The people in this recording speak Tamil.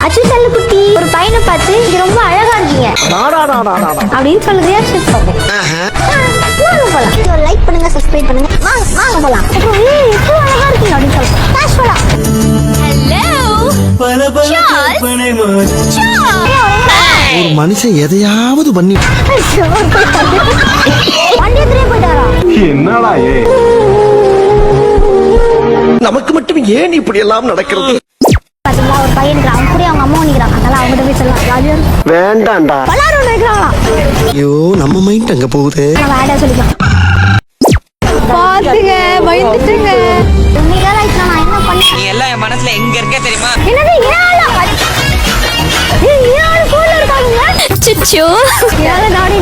அச்சு செல்ல குட்டி ஒரு பையனை பார்த்து இது ரொம்ப அழகா இருக்கீங்க அப்படின்னு சொல்லி ரியாக்ஷன் பார்ப்போம். வாங்க போலாம். ஒரு லைக் பண்ணுங்க, சப்ஸ்கிரைப் பண்ணுங்க. வாங்க போலாம். அப்புறம் எவ்வளவு அழகா இருக்கீங்க அப்படின்னு சொல்லுவோம். கேஷ் போலாம். ஒரு மனுஷன் எதையாவது பண்ணி வண்டியத்திலே போயிட்டாரா? என்னடா நமக்கு மட்டும் ஏன் இப்படி எல்லாம் நடக்கிறது? பாத்தீங்களா, ஒரு பையன் இருக்கிறான், அவன் கூட அவங்க அம்மா நிக்கிறாங்க. அதனால அவங்ககிட்ட போய் சொல்லலாம். ஜாலியா இருக்கும். வேண்டாம்டா. பலாரம் நிக்கிறாங்களாம். ஐயோ நம்ம மைண்ட் அங்க போகுது. நம்ம ஆடா சொல்லிக்கலாம். பாத்துங்க, பயந்துட்டுங்க. உண்மையா லைட்டா நான் என்ன பண்ணேன்? நீ எல்லாம் என் மனசுல எங்க இருக்க தெரியுமா? என்னது இயாளா? ஏய், இயாளு கூட இருக்காங்க. சுச்சு. இயாள நாடி